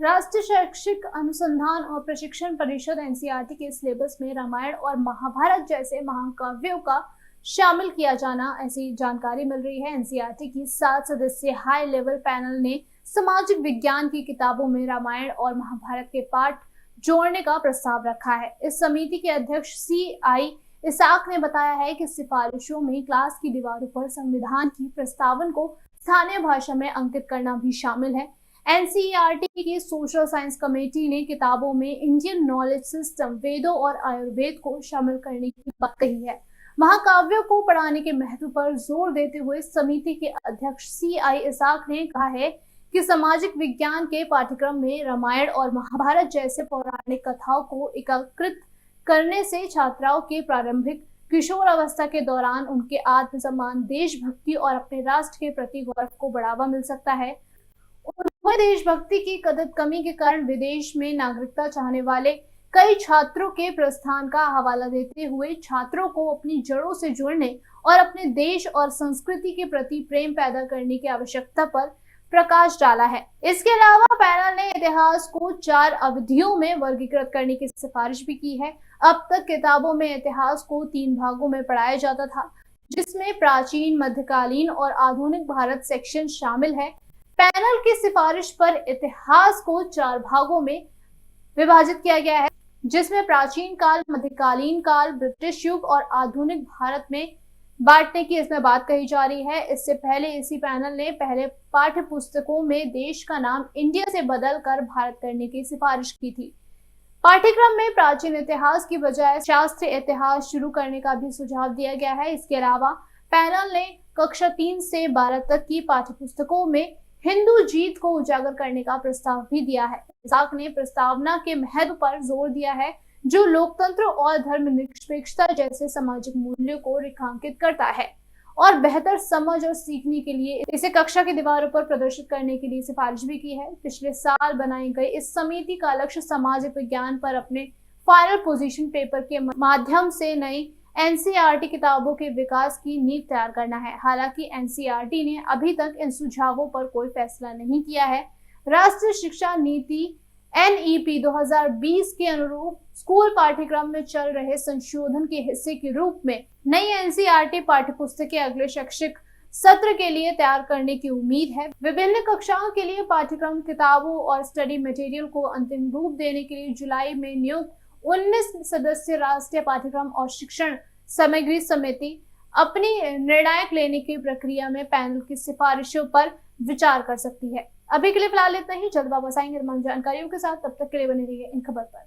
राष्ट्रीय शैक्षिक अनुसंधान और प्रशिक्षण परिषद एनसीईआरटी के सिलेबस में रामायण और महाभारत जैसे महाकाव्यों का शामिल किया जाना, ऐसी जानकारी मिल रही है। एनसीईआरटी की 7 सदस्यीय हाई लेवल पैनल ने सामाजिक विज्ञान की किताबों में रामायण और महाभारत के पाठ जोड़ने का प्रस्ताव रखा है। इस समिति के अध्यक्ष CI इसाक ने बताया है कि सिफारिशों में क्लास की दीवारों पर संविधान की प्रस्तावना को स्थानीय भाषा में अंकित करना भी शामिल है। एनसीईआरटी की सोशल साइंस कमेटी ने किताबों में इंडियन नॉलेज सिस्टम, वेदों और आयुर्वेद को शामिल करने की बात कही है। महाकाव्यों को पढ़ाने के महत्व पर जोर देते हुए समिति के अध्यक्ष CI इसाक ने कहा है कि सामाजिक विज्ञान के पाठ्यक्रम में रामायण और महाभारत जैसे पौराणिक कथाओं को एकीकृत करने से छात्राओं के प्रारंभिक किशोर अवस्था के दौरान उनके आत्मसम्मान, देशभक्ति और अपने राष्ट्र के प्रति गौरव को बढ़ावा मिल सकता है। उन्होंने देशभक्ति की कमी के कारण विदेश में नागरिकता चाहने वाले कई छात्रों के प्रस्थान का हवाला देते हुए छात्रों को अपनी जड़ों से जुड़ने और अपने देश और संस्कृति के प्रति प्रेम पैदा करने की आवश्यकता पर प्रकाश डाला है। इसके अलावा पैनल ने इतिहास को 4 अवधियों में वर्गीकृत करने की सिफारिश भी की है। अब तक किताबों में इतिहास को 3 भागों में पढ़ाया जाता था, जिसमें प्राचीन, मध्यकालीन और आधुनिक भारत सेक्शन शामिल है। पैनल की सिफारिश पर इतिहास को 4 भागों में विभाजित किया गया है, जिसमें प्राचीन काल, मध्यकालीन काल, ब्रिटिश युग और आधुनिक भारत में बांटने की इसमें बात कही जा रही है। इससे पहले इसी पैनल ने पहले पाठ्य पुस्तकों में देश का नाम इंडिया से बदलकर भारत करने की सिफारिश की थी। पाठ्यक्रम में प्राचीन इतिहास की बजाय शास्त्रीय इतिहास शुरू करने का भी सुझाव दिया गया है। इसके अलावा पैनल ने कक्षा 3 से 12 तक की पाठ्य पुस्तकों में हिंदू जीत को उजागर करने का प्रस्ताव भी दिया है। इसाक ने प्रस्तावना के महत्व पर जोर दिया है, जो लोकतंत्र और धर्मनिरपेक्षता जैसे सामाजिक मूल्यों को रेखांकित करता है और बेहतर समझ और सीखने के लिए इसे कक्षा की दीवारों पर प्रदर्शित करने के लिए सिफारिश भी की है। पिछले साल बनाई गई इस समिति का लक्ष्य सामाजिक विज्ञान पर अपने फाइनल पोजीशन पेपर के माध्यम से नई एनसीईआरटी किताबों के विकास की नींव तैयार करना है। हालांकि एनसीईआरटी ने अभी तक इन सुझावों पर कोई फैसला नहीं किया है। राष्ट्रीय शिक्षा नीति NEP 2020 के अनुरूप स्कूल पाठ्यक्रम में चल रहे संशोधन के हिस्से के रूप में नई एनसीईआरटी पाठ्यपुस्तकें अगले शैक्षिक सत्र के लिए तैयार करने की उम्मीद है। विभिन्न कक्षाओं के लिए पाठ्यक्रम, किताबों और स्टडी मटेरियल को अंतिम रूप देने के लिए जुलाई में नियुक्त 19 सदस्यीय राष्ट्रीय पाठ्यक्रम और शिक्षण सामग्री समिति अपनी निर्णायक लेने की प्रक्रिया में पैनल की सिफारिशों पर विचार कर सकती है। अभी के लिए फिलहाल इतना ही। जल्द वापस आएंगे तमाम जानकारियों के साथ। तब तक के लिए बने रहिए इन खबर पर।